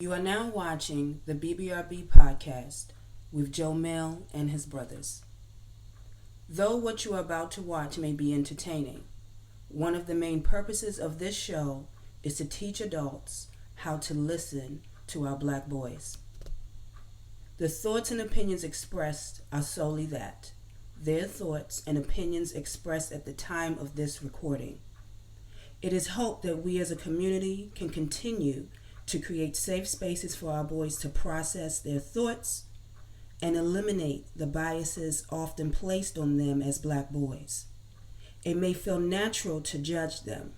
You are now watching the BBRB podcast with Jomel and his brothers. Though what you are about to watch may be entertaining, one of the main purposes of this show is to teach adults how to listen to our black boys. The thoughts and opinions expressed are solely that, their thoughts and opinions expressed at the time of this recording. It is hoped that we as a community can continue to create safe spaces for our boys to process their thoughts and eliminate the biases often placed on them as black boys. It may feel natural to judge them.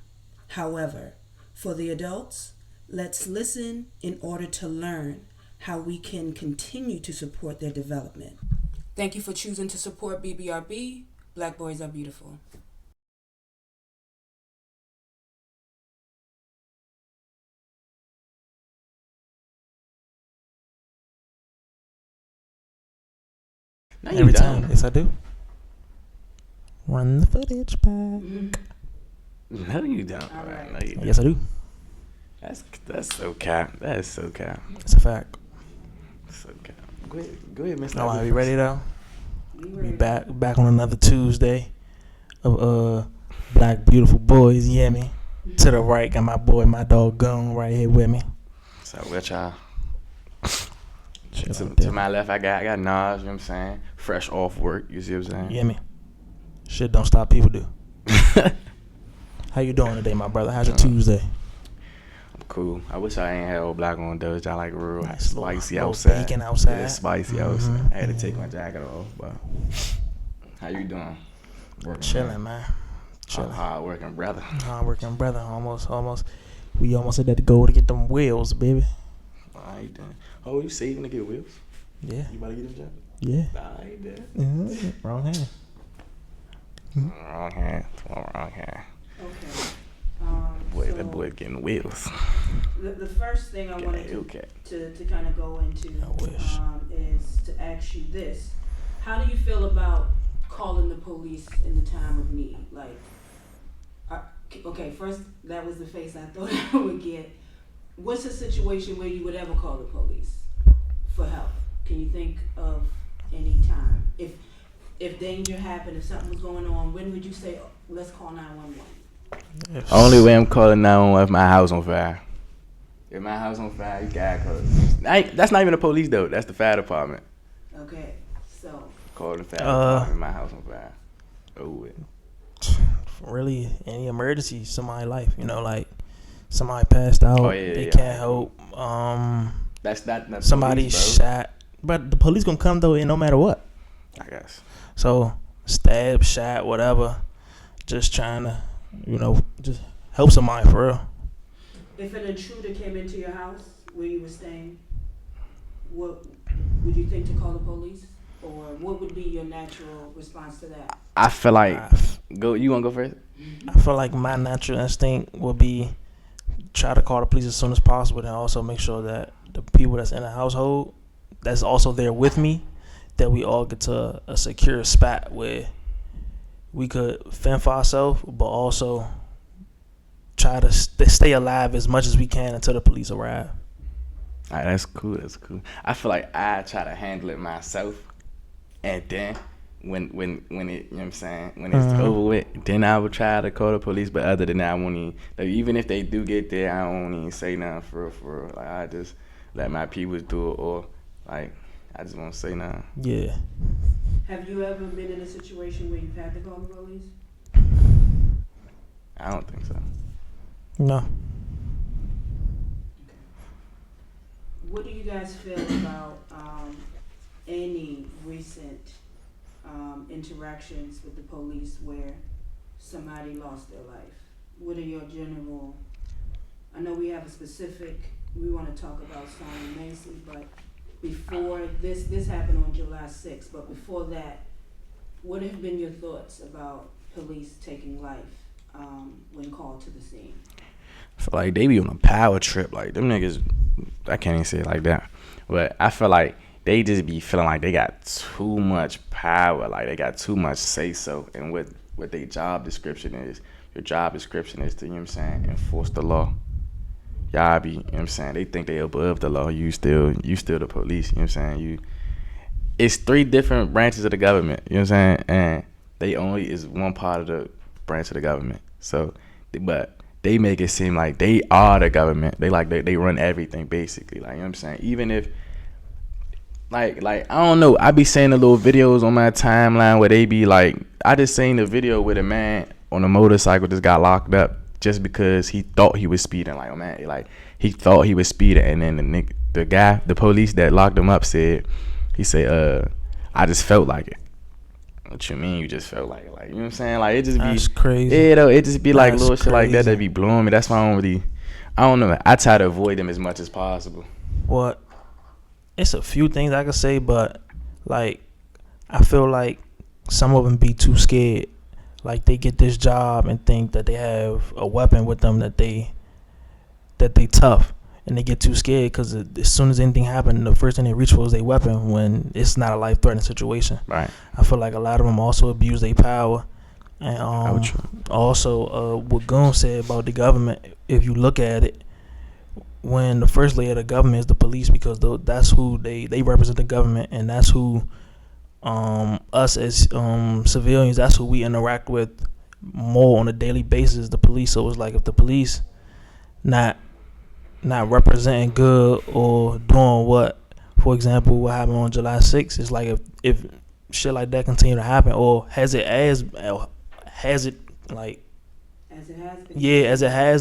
However, for the adults, let's listen in order to learn how we can continue to support their development. Thank you for choosing to support BBRB. Black boys are beautiful. No, you Every don't. time. Yes, I do. Run the footage back. No, you don't. All right. No, you don't. Yes, I do. That's so cap. That is so cap. It's a fact. So cap. Go ahead, Mr. All right, we ready though? We We ready? back on another Tuesday of black beautiful boys. You hear me? To the right, got my boy, my dog Goon right here with me. So what y'all? Chill To, out to there. my left, I got Nas. You know what I'm saying? Fresh off work. You see what I'm You saying? hear me? Shit don't stop people do. How you doing today, my brother? How's your Tuesday? I'm cool. I wish I ain't had old black on those. I like real Nice spicy little outside. bacon outside. Yeah, spicy Mhm. outside. I had to take my jacket off, but how you doing? Working, Chilling, man. Chilling. Hard working brother. Hard working brother. Almost. We almost had to go to get them wheels, baby. I ain't done. Oh, you saving to get wheels? Yeah. You about to get them jacket? Yeah. Nah, I ain't done. Wrong hand. Wrong hand. Wrong hand. Okay. Boy, So that boy getting wheels. the first thing I wanted Okay. to kind of go into I wish. is to ask you this. How do you feel about calling the police in the time of need? Like, okay, first, that was the face I thought I would get. What's a situation where you would ever call the police for help? Can you think of any time? If danger happened, if something was going on, when would you say, oh, let's call 911? Only way I'm calling 911 if my house on fire. If my house on fire, you gotta call it. That's not even the police though. That's the fire department. Okay, so Call the fire department. My house on fire. Oh, it. Really, any emergency, somebody's life, like somebody passed out, they can't help. That's not Somebody police, bro. shot, but the police gonna come though, no matter what. I guess. So stab, shot, whatever, just trying to, just help somebody for real. if an intruder came into your house where you were staying, what would you think to call the police? Or what would be your natural response to that? I feel like go. You wanna go first? I feel like my natural instinct would be try to call the police as soon as possible, and also make sure that the people that's in the household that's also there with me, that we all get to a secure spot where we could fend for ourselves, but also try to stay alive as much as we can until the police arrive. All right, that's cool. That's cool. I feel like I try to handle it myself, and then when it, you know what I'm saying, when it's over with, then I would try to call the police. But other than that, I won't even, like, even if they do get there, I won't even say nothing for real. Like, I just let my people do it, or like I just won't say nothing. Yeah. Have you ever been in a situation where you've had to call the police? I don't think so. No. What do you guys feel about any recent interactions with the police where somebody lost their life? What are your general, I know we have a specific, we want to talk about Sonya Massey, but before this happened on July 6th, but before that, what have been your thoughts about police taking life when called to the scene? I feel like they be on a power trip. Like, them niggas, I can't even say it like that, but I feel like they just be feeling like they got too much power, like they got too much say so, and what their job description is. Your job description is to, you know what I'm saying, enforce the law. y'all be, you know what I'm saying, they think they above the law. You still the police, you know what I'm saying? It's 3 different branches of the government, you know what I'm saying? And they only is one part of the branch of the government. So, but they make it seem like they are the government. They run everything basically. Like, you know what I'm saying? Even if like I don't know, I be seeing the little videos on my timeline where they be like, I just seen the video with a man on a motorcycle just got locked up just because he thought he was speeding. Like, oh man, like he thought he was speeding, and then the police that locked him up said, I just felt like it. What you mean you just felt like it? Like, you know what I'm saying? Like, it just be That's crazy. Yeah, though, it just be like little shit like that crazy. be blowing me. That's why I don't know. I try to avoid them as much as possible. Well, it's a few things I could say, but like I feel like some of them be too scared. Like they get this job and think that they have a weapon with them, that they tough, and they get too scared because as soon as anything happens, the first thing they reach for is their weapon when it's not a life-threatening situation. Right. I feel like a lot of them also abuse their power. And also what Goon said about the government, if you look at it, when the first layer of the government is the police, because that's who they represent the government, and that's who us as civilians, that's who we interact with more on a daily basis, the police. So it's like if the police not representing good or doing what, for example, what happened on July 6th, it's like if shit like that continue to happen, or as it has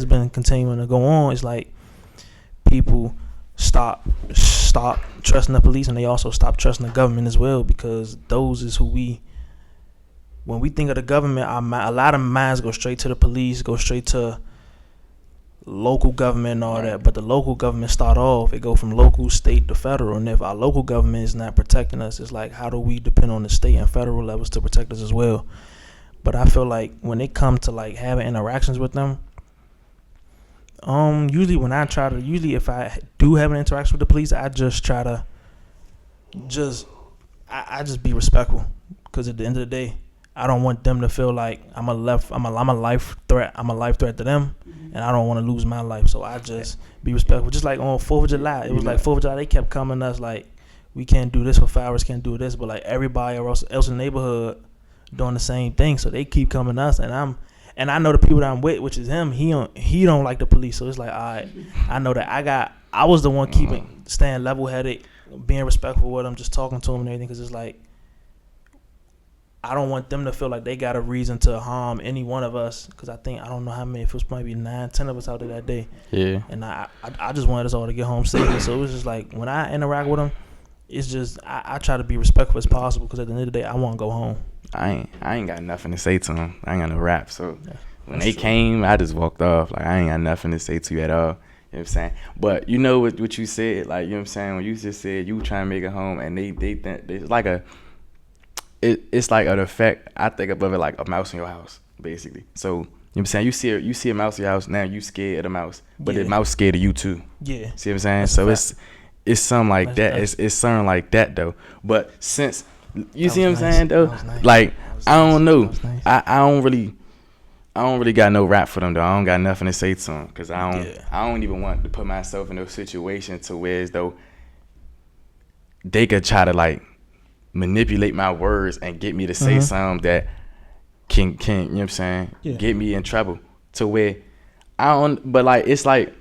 been continuing to go on, it's like people stop trusting the police, and they also stop trusting the government as well, because those is who when we think of the government, a lot of minds go straight to the police, go straight to local government and all that. But the local government start off, it go from local, state to federal, and if our local government is not protecting us, it's like, how do we depend on the state and federal levels to protect us as well? But I feel like when it comes to like having interactions with them, usually if I do have an interaction with the police, I just try to I just be respectful, because at the end of the day, I don't want them to feel like I'm a life threat to them, and I don't want to lose my life. So I just be respectful. Just like on 4th of July, it was like 4th of July, they kept coming to us like, we can't do this for 5 hours, can't do this, but like everybody else in the neighborhood doing the same thing, so they keep coming to us, and I know the people that I'm with, which is him, he don't like the police. So it's like, all right, I know that I was the one staying level-headed, being respectful with him, just talking to him and everything, because it's like, I don't want them to feel like they got a reason to harm any one of us, because I don't know how many, if it was maybe 9-10 of us out there that day. Yeah. And I just wanted us all to get home safely. So it was just like, when I interact with them, it's just, I try to be respectful as possible, because at the end of the day, I want to go home. I ain't got nothing to say to them. I ain't got no rap. So when they came, I just walked off. Like, I ain't got nothing to say to you at all. You know what I'm saying? But you know what you said, like, you know what I'm saying, when you just said you trying to make it home, and they think it's like it's like an effect. I think of it like a mouse in your house, basically. So, you know what I'm saying? You see a mouse in your house, now you scared of the mouse, but the mouse scared of you too. Yeah. See what I'm saying? That's so it's something like that. It's something like that though. But since you see what I'm saying though, like, I don't know, I don't really got no rap for them though. I don't got nothing to say to them, because I don't even want to put myself in a situation to where as though they could try to like manipulate my words and get me to say something that can you know what I'm saying, get me in trouble, to where I don't. But like it's like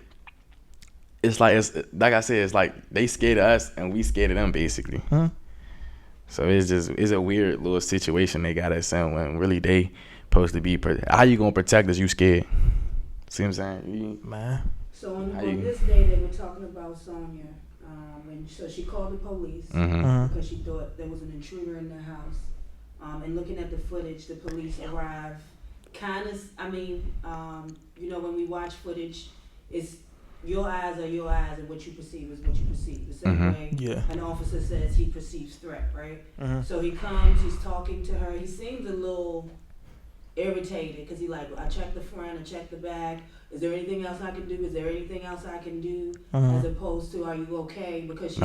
I said, it's like they scared of us and we scared of them, basically. So it's a weird little situation they got us in, when really they supposed to be how you gonna protect us? You scared? See what I'm saying? Man. So on this day they were talking about Sonya, and so she called the police because she thought there was an intruder in the house. And looking at the footage, the police arrived. When we watch footage, it's your eyes are your eyes, and what you perceive is what you perceive. The same way an officer says he perceives threat, right? So he comes, he's talking to her. He seems a little irritated, because I checked the front, I checked the back. Is there anything else I can do? Is there anything else I can do? As opposed to, are you okay? Because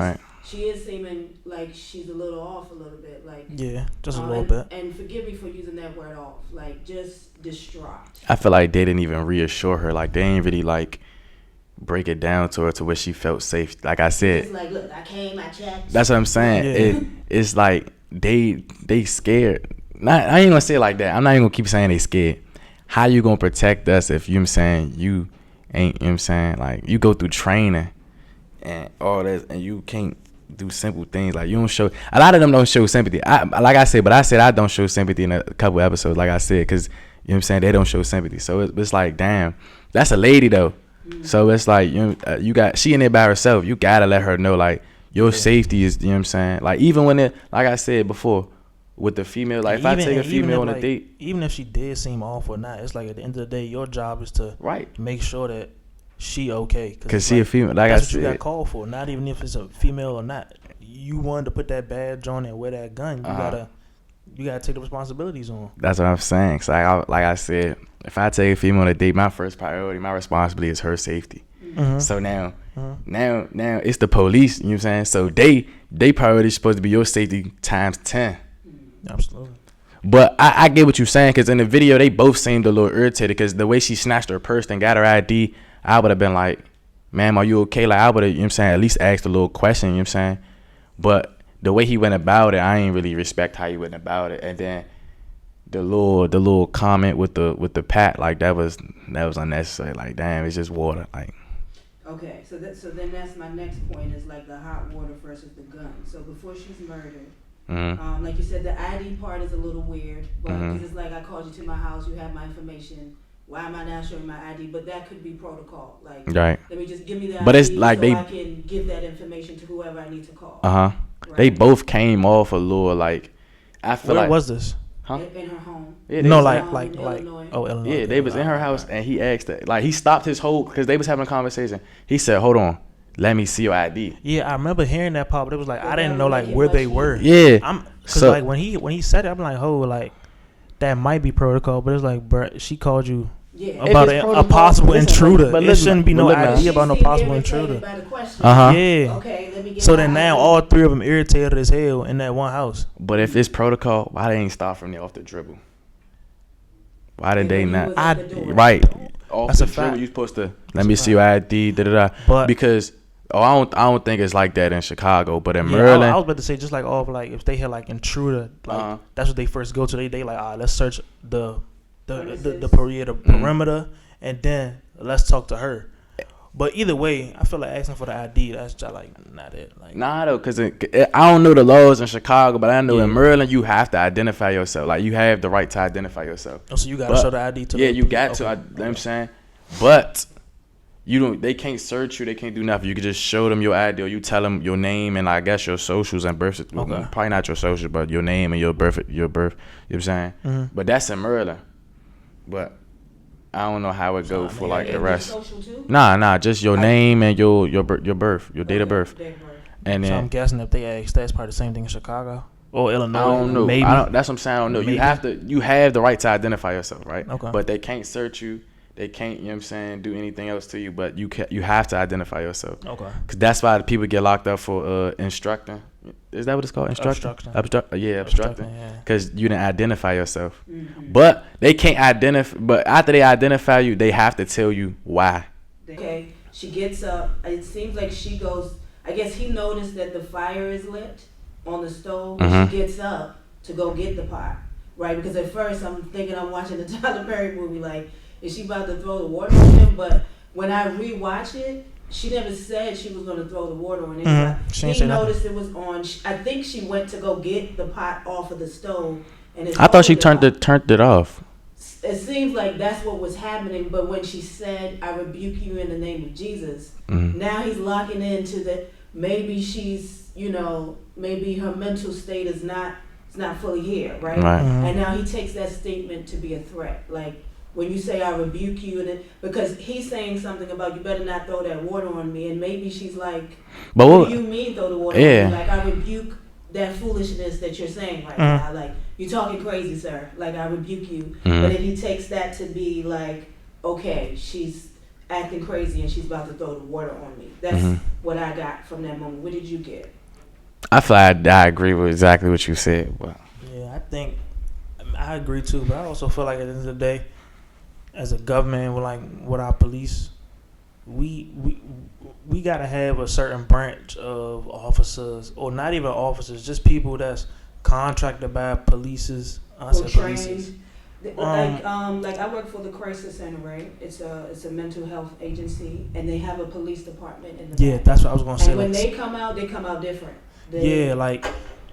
she is seeming like she's a little off a little bit. Like, yeah, just a little bit. And forgive me for using that word off. Like, just distraught. I feel like they didn't even reassure her. Like, they ain't really like break it down to her to where she felt safe. Like I said, It's like, look, I came, I checked. that's what I'm saying. Yeah. It's like they scared. I ain't gonna say it like that. I'm not even gonna keep saying they scared. How you gonna protect us if you know what I'm saying you ain't, you know what I'm saying, like you go through training and all that and you can't do simple things, like you don't show, a lot of them don't show sympathy. Like I said I don't show sympathy in a couple episodes, like I said, because you know what I'm saying, they don't show sympathy. So it's like, damn, that's a lady though. So it's like, you got, she in there by herself, you gotta let her know like your safety is, you know what I'm saying, like even when it, like I said before with the female, like if I take a female on a date, even if she did seem off or not, it's like at the end of the day your job is to make sure that she okay, cause she a female, like that's I said, what you got called for. Not even if it's a female or not, you wanted to put that badge on and wear that gun, you gotta take the responsibilities on. That's what I'm saying. So like I said, if I take a female on a date, my first priority, my responsibility is her safety. So now it's the police, you know what I'm saying? So they priority is supposed to be your safety times 10. Absolutely. But I get what you're saying, because in the video they both seemed a little irritated, because the way she snatched her purse and got her ID, I would have been like, ma'am, are you okay? Like I would have, you know what I'm saying, at least asked a little question, you know what I'm saying? But the way he went about it, I ain't really respect how he went about it. And then the little comment with the pat, like that was unnecessary. Like damn, it's just water. Like okay, so then that's my next point, is like the hot water versus the gun. So before she's murdered, like you said, the ID part is a little weird, but because it's like I called you to my house, you have my information. Why am I not showing my ID? But that could be protocol. Like, right. Let me just give me the but ID it's like so I can give that information to whoever I need to call. Right? They both came off a little like, I feel Where like. was this? In her home. Yeah, no, like Illinois. Illinois. Yeah, they was in her house and he asked that. Like he stopped his whole, because they was having a conversation. He said, "Hold on, let me see your ID." Yeah, I remember hearing that part, but it was like I didn't know like where they were. Yeah, because like when he said it, I'm like, oh, like that might be protocol, but it's like, bruh, she called you about a possible intruder. But there shouldn't be no ID about no possible intruder. Yeah. Okay, let me get so then now all three of them irritated as hell in that one house. But if it's protocol, why they ain't start from there off the dribble? Why did they not? Right. Off That's the a fact. dribble, you supposed to let me see your ID. But because I don't think it's like that in Chicago, but in Maryland, I was about to say just like all like if they had like intruder, like that's what they first go to. They like let's search the perimeter and then let's talk to her. But either way, I feel like asking for the ID, that's just like not it. Like nah, though, because I don't know the laws in Chicago, but I know in Maryland you have to identify yourself. Like you have the right to identify yourself. Oh, so you got to show the ID to. Yeah, you got to. You know what I'm saying, but you don't. They can't search you. They can't do nothing. You can just show them your ID, or you tell them your name and I guess your socials and birth. Okay. Probably not your socials, but your name and your birth. You know what I'm saying? But that's in Maryland. But I don't know how it go for like the rest. Nah, just your name and your birth, your date of birth. And then so I'm guessing if they ask, that's probably the same thing in Chicago or Illinois. I don't know. Maybe. That's what I'm saying. I don't know. Maybe. You have the right to identify yourself, right? Okay. But they can't search you. They can't, you know what I'm saying, do anything else to you. But you have to identify yourself. Okay. Because that's why the people get locked up for instructing. Is that what it's called? Obstructing. Obstructing. Because you didn't identify yourself. But they can't identify. But after they identify you, they have to tell you why. Okay. She gets up. It seems like she goes. I guess he noticed that the fire is lit on the stove. She gets up to go get the pot, right? Because at first I'm thinking I'm watching the Tyler Perry movie. Like, is she about to throw the water on him? But when I rewatch it, she never said she was going to throw the water on him. He noticed it was on. I think she went to go get the pot off of the stove. And I thought she turned it off. It seems like that's what was happening. But when she said, "I rebuke you in the name of Jesus," now he's locking into that. Maybe she's, maybe her mental state is not fully here, right? And now he takes that statement to be a threat, like. When you say I rebuke you, because he's saying something about you better not throw that water on me, and maybe she's like, but what do you mean throw the water on me? Like, I rebuke that foolishness that you're saying right now. Like, you're talking crazy, sir. Like, I rebuke you. But then he takes that to be like, okay, she's acting crazy and she's about to throw the water on me. That's what I got from that moment. What did you get? I feel like I agree with exactly what you said. But yeah, I think I agree too. But I also feel like at the end of the day, as a government with our police, we gotta have a certain branch of officers, or not even officers, just people that's contracted by polices. I said polices. Like I work for the crisis center, right? It's a mental health agency, and they have a police department in the Yeah, back. that's what I was gonna say. And when they come out different.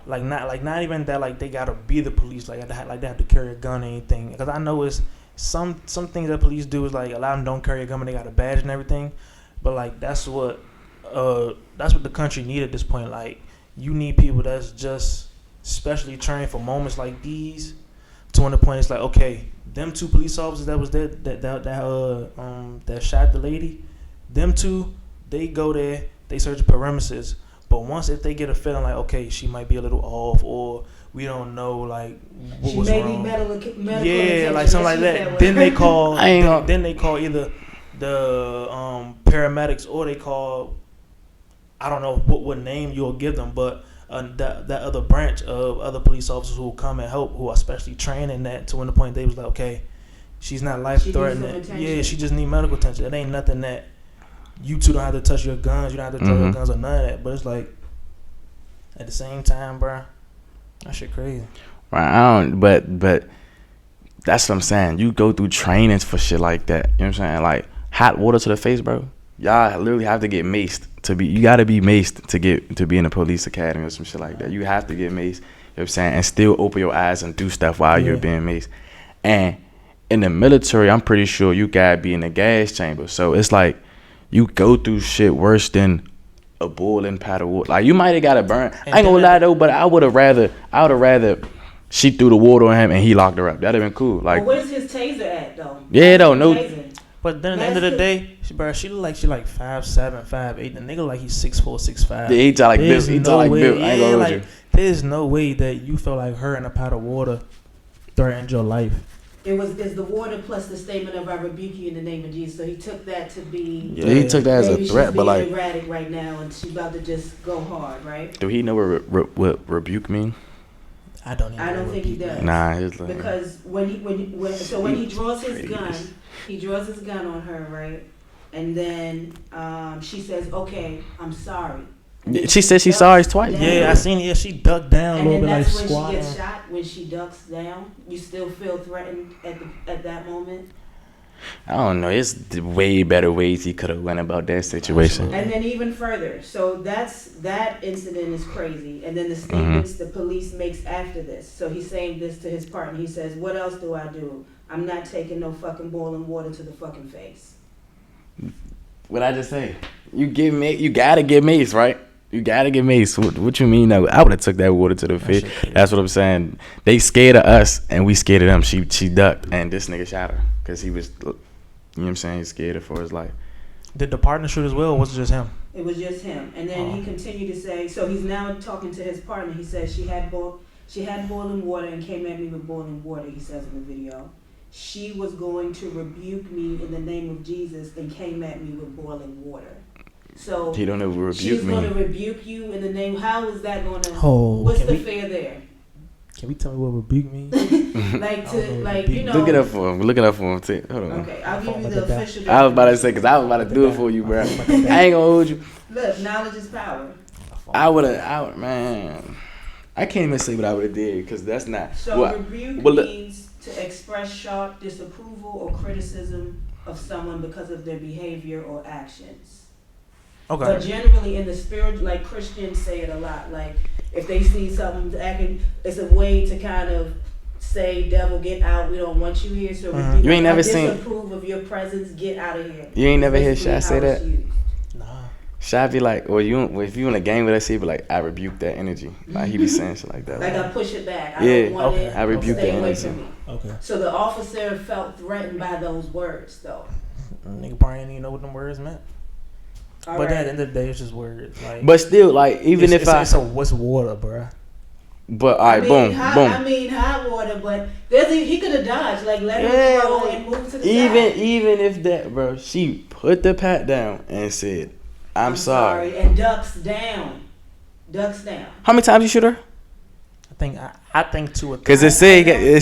Like not even that, like they gotta be the police, like they have to carry a gun or anything. Because I know it's some things that police do is like a lot of them don't carry a gun, but they got a badge and everything. But like that's what the country need at this point. Like you need people that's just specially trained for moments like these. To when the point it's like, okay, them 2 police officers that was there that shot the lady, them 2, they go there, they search the perimeters. But once if they get a feeling like, okay, she might be a little off, or we don't know like what was wrong. Yeah, like something like that. Then they call. Then they call either the paramedics, or they call. I don't know what name you'll give them, but that other branch of other police officers who will come and help, who are specially trained in that. To when the point they was like, okay, she's not life threatening. Yeah, she just need medical attention. It ain't nothing that. You 2 don't have to touch your guns. You don't have to throw your guns or none of that. But it's like, at the same time, bro, that shit crazy. Right, but that's what I'm saying. You go through trainings for shit like that. You know what I'm saying? Like hot water to the face, bro. Y'all literally have to get maced to be. You gotta be maced to be in the police academy or some shit like that. You have to get maced. You know what I'm saying? And still open your eyes and do stuff while you're being maced. And in the military, I'm pretty sure you gotta be in the gas chamber. So it's like. You go through shit worse than a boiling pot of water. Like you might have got a burn. I ain't gonna lie though, but I would have rather she threw the water on him and he locked her up. That'd have been cool. Like, where's his taser at though? Yeah, though, no. But then at the end of the day, she look like she like 5'7", 5'8". The nigga like he's 6'4", 6'5". Yeah, he talk like Bill. He talk like Bill. I ain't gonna hold you. There's no way that you feel like her in a pot of water threatened your life. It's the water plus the statement of I rebuke you in the name of Jesus. So he took that to be. Yeah, he took that as a threat, she's but like erratic right now, and she's about to just go hard, right? Do he know what rebuke mean? I don't think he does. Nah, he's like, because when he draws his gun, he draws his gun on her, right? And then she says, "Okay, I'm sorry." She said she's sorry twice. Yeah, I seen it. Yeah, she ducked down a little bit, like squatting. And then that's when she gets shot. When she ducks down, you still feel threatened at that moment. I don't know. It's way better ways he could have went about that situation. And then even further. So that incident is crazy. And then the statements the police makes after this. So he's saying this to his partner. He says, "What else do I do? I'm not taking no fucking boiling water to the fucking face." What I just say? You gotta get maced, right? You gotta get maced. What you mean? Though? I would have took that water to the face. That's what I'm saying. They scared of us, and we scared of them. She ducked, and this nigga shot her because he was, you know what I'm saying? He scared her for his life. Did the partner shoot as well, or was it just him? It was just him. And then he continued to say, so he's now talking to his partner. He says she had boiling water and came at me with boiling water. He says in the video. She was going to rebuke me in the name of Jesus and came at me with boiling water. So he don't know what rebuke she's going to rebuke you in the name. How is that going to? What's the fear there? Can we tell me what rebuke means? you know. Look it up for him. Look it up for him. Too. Hold on. Okay, I'll give you the official. I was about to say because I was about to do it for you, bro. I ain't gonna hold you. Look, knowledge is power. I would, man. I can't even say what I would have did because that's not. So rebuke means to express sharp disapproval or criticism of someone because of their behavior or actions. Okay. But generally in the spirit, like Christians say it a lot, like if they see something acting, it's a way to kind of say, devil, get out, we don't want you here. So you ain't never disapprove of your presence, get out of here. You ain't never hear Shy say that? Nah. Shy be like, or if you in a game with us, he be like, I rebuke that energy. Like he be saying shit like that. Like I push it back. I don't want it. I rebuke that energy. Okay. So the officer felt threatened by those words, though. Nigga probably didn't even know what them words meant. But at the end of the day, it's just words. Like, but still, like even if it's what's water, bro? But all right, boom. I mean, hot water, but he could have dodged. Like let him go and move to the side. Even if that, bro, she put the pat down and said, "I'm sorry," and ducks down. How many times you shoot her? I think 2 or 3. Because it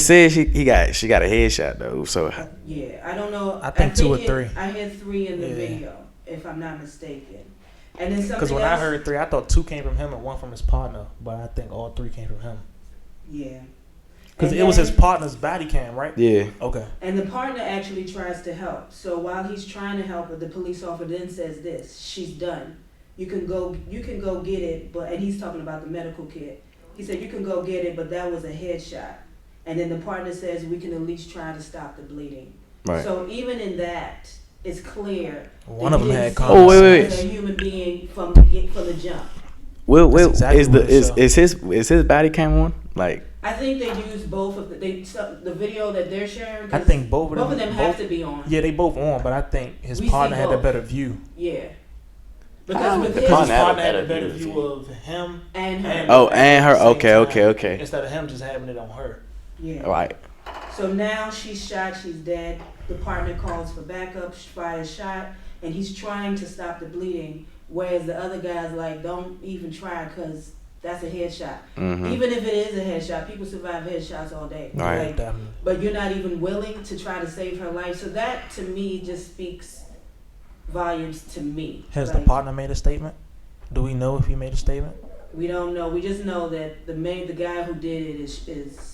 said she got a headshot though. So yeah, I don't know. I think 2 or 3. I had 3 in the video. if I'm not mistaken. And then something Because when else, I heard 3, I thought 2 came from him and 1 from his partner, but I think all 3 came from him. yeah. Because And it was then- his partner's body cam, right? Yeah. Okay. And the partner actually tries to help. So while he's trying to help her, the police officer then says this: "She's done. You can go get it." But and he's talking about the medical kit. He said, "You can go get it, but that was a headshot." And then the partner says, "We can at least try to stop the bleeding." Right. So even in that, it's clear. One that of he them didn't had see Oh, her wait. as a human being from the jump. Well, That's exactly is what it showed. is his body cam on? Like, I think they use both of the video that they're sharing. 'Cause I think both both of them have to be on. Yeah, they both on, but I think his We partner see had a both. better view. Yeah. I Because don't with think his the His partner partner had a had a better better view view. of him and her. oh, and her. At the same Okay. time, Okay. instead of him just having it on her. Yeah. Right. So now she's shot, she's dead. The partner calls for backup, fires shot, and he's trying to stop the bleeding. Whereas the other guy's like, don't even try because that's a headshot. Mm-hmm. Even if it is a headshot, people survive headshots all day. Right. Like, Definitely. but you're not even willing to try to save her life. So that to me just speaks volumes to me. Has Like, the partner made a statement? Do we know if he made a statement? We don't know. We just know that the guy who did it is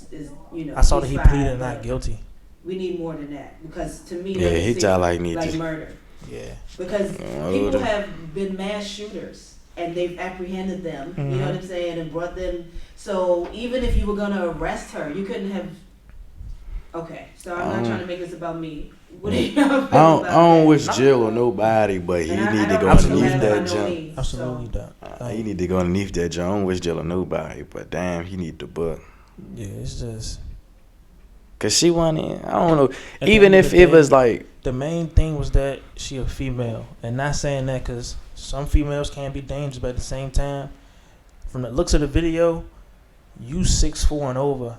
you know. I saw that he's he fine, pleaded but not guilty. We need more than that because to me, Yeah, that he seems died like need like to. murder. Yeah. Because Oh, people the- have been mass shooters and they've apprehended them. You Mhm. know what I'm saying, and brought them. So even if you were gonna arrest her, you couldn't have. Okay, so I'm not trying to make this about me. What do you feel about I don't that? wish jail on nobody, but he And I need to don't go wish no underneath bad that by no jump. means, Absolutely so. not. He need to go underneath that jump. I don't wish jail on nobody, but damn, he need the book. Yeah, it's just. Cause she wanted, I don't know. At the Even end of if the it day, was like, the main thing was that she a female, and not saying that because some females can be dangerous, but at the same time, from the looks of the video, you 6'4" and over.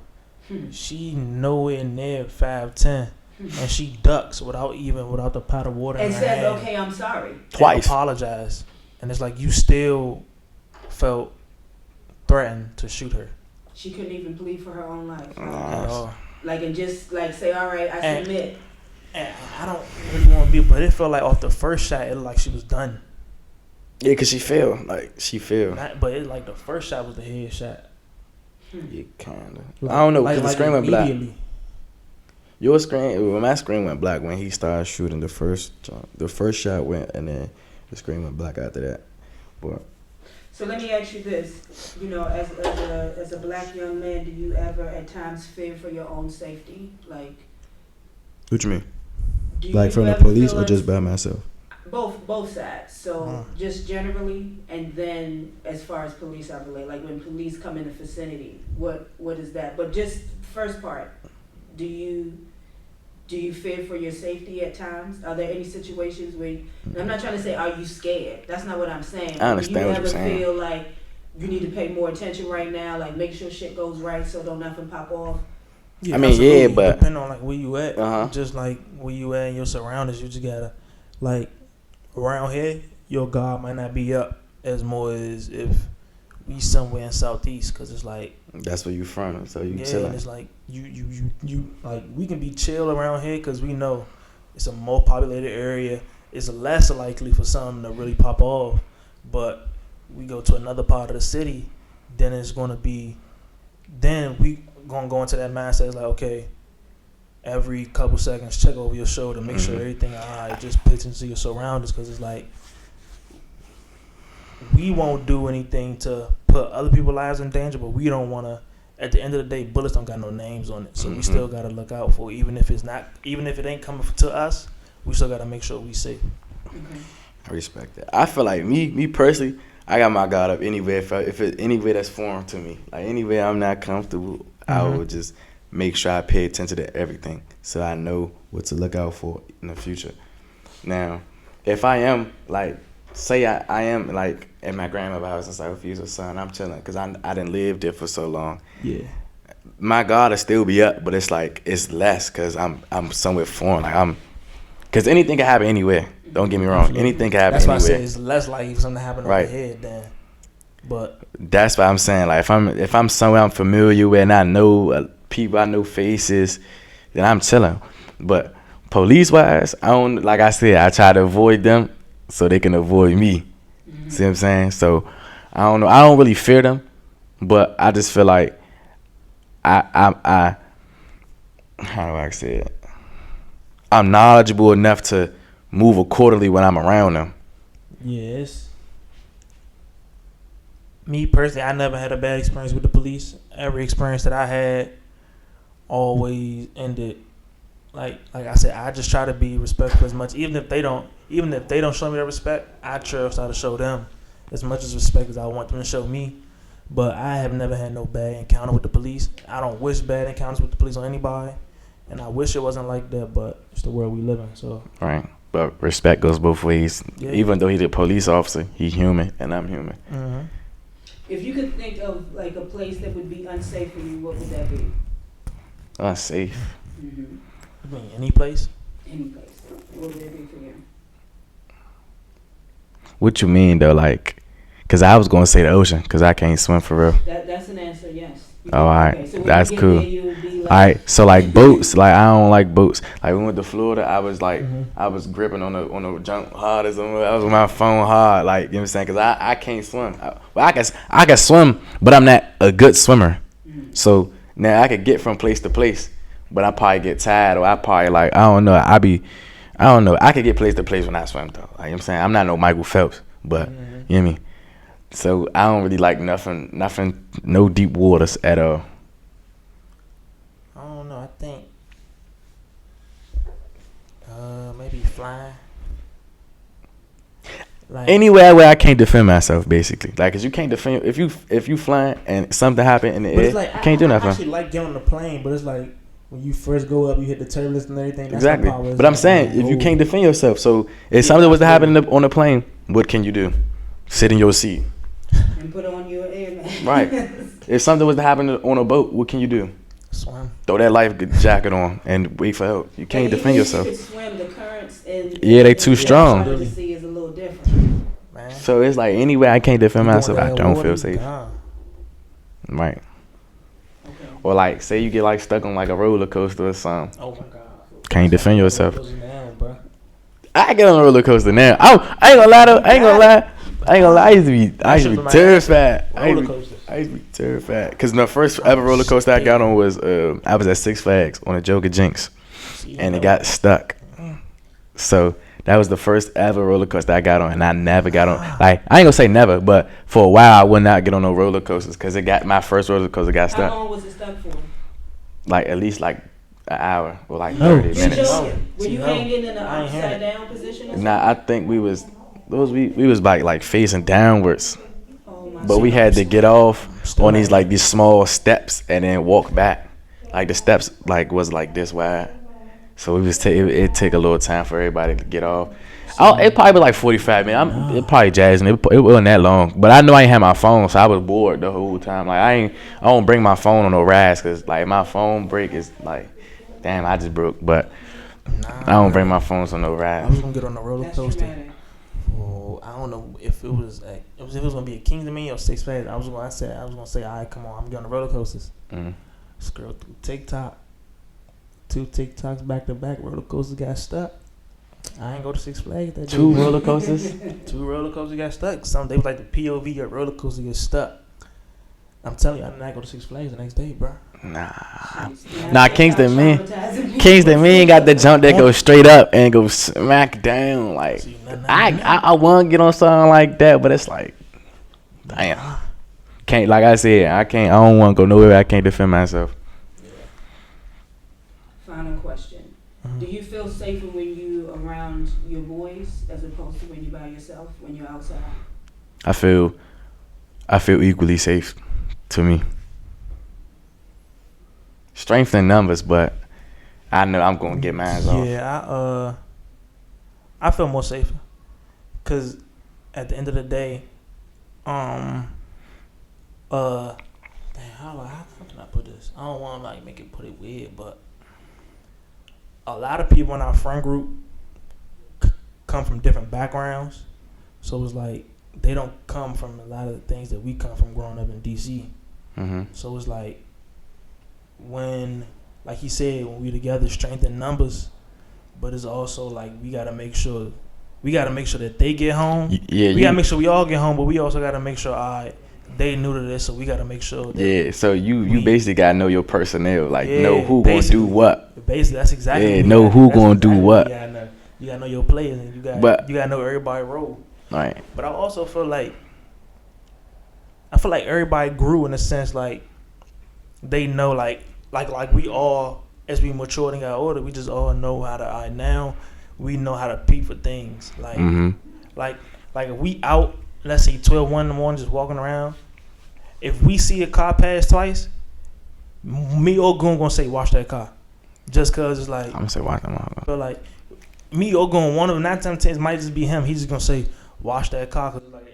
She nowhere near 5'10", and she ducks without the pot of water. And in her says, hand. "Okay, I'm sorry." twice. And apologize, and it's like you still felt threatened to shoot her. She couldn't even plead for her own life. At all. Like and just like say, "All right, I And- submit." And I don't really want to be, but it felt like off the first shot, it looked like she was done. Yeah, cause she fell. Like she fell. But it like the first shot was the head shot. Yeah, kinda. Like, I don't know. Cause like the screen went black. immediately. Your screen, well, my screen went black when he started shooting the first jump. The first shot went, and then the screen went black after that. But So let me ask you this: you know, as a black young man, do you ever at times fear for your own safety? Like, what you mean? do Like you from the ever police feel or just as- by myself? both sides? So just generally, and then as far as police are related, like when police come in the vicinity, what is that? But just first part, do you fear for your safety at times? Are there any situations where, and I'm not trying to say, are you scared? That's not what I'm saying. I understand Do you what ever you're saying. feel like you need to pay more attention right now, like make sure shit goes right so don't nothing pop off? Yeah, I mean, absolutely. yeah, but- depending on like where you at, Uh-huh. just like where you at in your surroundings, you just gotta like around here, your guard might not be up as more as if we somewhere in Southeast, cause it's like That's where you from, so you yeah, and chilling. it's like you like we can be chill around here, cause we know it's a more populated area. It's less likely for something to really pop off, but we go to another part of the city, then it's gonna be, then we gonna go into that mindset. It's like okay, every couple seconds check over your shoulder, make sure Mhm. everything alright. Just pitch into your surroundings, cause it's like we won't do anything to put other people's lives in danger, but we don't want to. At the end of the day, bullets don't got no names on it, so we Mhm. still gotta look out for it. Even if it ain't coming to us, we still gotta make sure we safe. Okay. I respect that. I feel like me personally, I got my guard up anywhere. If it's anywhere that's foreign to me, like anywhere I'm not comfortable, I Mhm. will just make sure I pay attention to everything, so I know what to look out for in the future. Now, if I am like, say I am like at my grandmother's house in Southeast or something, I'm chilling because I didn't live there for so long. Yeah. My guard will still be up, but it's like it's less because I'm somewhere foreign. Like because anything can happen anywhere. Don't get me wrong, Absolutely. anything can happen That's why I anywhere. say it's less likely for something to happen Right. over here than. But That's what I'm saying. Like if I'm somewhere I'm familiar with and I know people, I know faces, then I'm chilling. But police wise, I don't. Like I said, I try to avoid them so they can avoid me. See what I'm saying? So I don't know. I don't really fear them, but I just feel like I how do I say it? I'm knowledgeable enough to move accordingly when I'm around them. Yes. Me personally, I never had a bad experience with the police. Every experience that I had always ended like I said, I just try to be respectful as much. Even if they don't show me that respect, I try to show them as much as respect as I want them to show me. But I have never had no bad encounter with the police. I don't wish bad encounters with the police on anybody, and I wish it wasn't like that. But it's the world we live in. So right. But respect goes both ways. Yeah. Even though he's a police officer, he's human, and I'm human. Mm-hmm. If you could think of like a place that would be unsafe for you, what would that be? Unsafe. Mm-hmm. I mean, any place? Any place. What would it be for you? What you mean though? Like, cause I was gonna say the ocean, cause I can't swim for real. That's an answer. Yes. Oh, all right. Okay, so that's cool. There, all right. So like boats, like I don't like boats. Like we went to Florida, I was like, I was gripping on the jump hard as I was on my phone hard. Like you know what I'm saying? Cause I can't swim. I can swim, but I'm not a good swimmer. So now I could get from place to place, but I probably get tired, or I probably like I don't know. I could get place to place when I swim though. Like you know what I'm saying? I'm not no Michael Phelps, but you know what I mean? So I don't really like nothing, no deep waters at all. I don't know. I think maybe flying. Like anywhere where I can't defend myself, basically. Like, 'cause you can't defend if you flying and something happen in the air, like, you can't do nothing. I actually like getting on the plane, but it's like when you first go up, you hit the turbulence and everything. That's exactly. But I'm saying if you can't defend yourself, so if something was to happen on the plane, what can you do? Sit in your seat. And put on your air mask. Right. If something was to happen on a boat, what can you do? Swim. Throw that life jacket on and wait for help. You can't defend yourself. You can swim, the currents and they too strong. The sea is a little different. Man. So it's like anywhere I can't defend myself, I don't feel safe. Right. Okay. Or like say you get like stuck on like a roller coaster or something. Oh my God. Can't defend yourself. Now, I get on a roller coaster now. I ain't gonna lie though. I ain't gonna lie. I used to be terrified. I used to be terrified. Cause the first ever roller coaster I got on was I was at Six Flags on a Joker Jinx, and it got stuck. So that was the first ever roller coaster I got on, and I never got on. Like I ain't gonna say never, but for a while I would not get on no roller coasters because my first roller coaster got stuck. How long was it stuck for? Like at least like an hour or like 30 minutes. Were you hanging in an upside down position? Or nah, I think we was like facing downwards, but we had to get off on these small steps and then walk back. Like the steps like was like this wide, so it take a little time for everybody to get off. It probably be like 45 minutes. It probably jazzing. It wasn't that long, but I know I ain't had my phone, so I was bored the whole time. Like I don't bring my phone on no rides because like my phone break is like, damn, I just broke. But I don't bring my phones on no rides. I was gonna get on the roller coaster. Oh, I don't know if it was gonna be a Kings Dominion or Six Flags. I was gonna say, all right, come on, I'm getting on the roller coasters. Scroll through TikTok, 2 TikToks back to back. Roller coasters got stuck. I ain't go to Six Flags that day. 2 roller coasters. 2 roller coasters got stuck. Some they was like the POV of roller coaster get stuck. I'm telling you, I did not go to Six Flags the next day, bro. Nah, Kingston man got the jump that goes straight up and go smack down. Like I want to get on something like that, but it's like, damn, can't. Like I said, I can't. I don't want to go nowhere. I can't defend myself. Final question: do you feel safer when you around your boys as opposed to when you by yourself when you're outside? I feel equally safe to me. Strength in numbers, but I know I'm gonna get mine off. Yeah, I feel more safer, cause at the end of the day, damn, how can I put this? I don't want to like put it weird, but a lot of people in our friend group come from different backgrounds, so it's like they don't come from a lot of the things that we come from growing up in DC. So it's like, when, like he said, when we together, strength in numbers, but it's also like we gotta make sure we got to make sure that they get home. Yeah, we got to make sure we all get home, but we also got to make sure they new to this, so we got to make sure. That so you basically got to know your personnel, like know who gonna basically, do what. Basically, that's exactly. Yeah, know who gonna do what. You gotta know your players, and you gotta know everybody's role. Right. But I also feel like everybody grew in a sense, like they know, like we all, as we matured and got older, we just all know how to. Now we know how to peep for things, like like if we out, let's say 12-1 in the morning, just walking around. If we see a car pass twice, me or Goon gonna say, watch that car. Just cause it's like, I'm gonna say watch them all. But like me or Goon, one of them 9 times 10 might just be him. He's just gonna say, watch that car. Cause like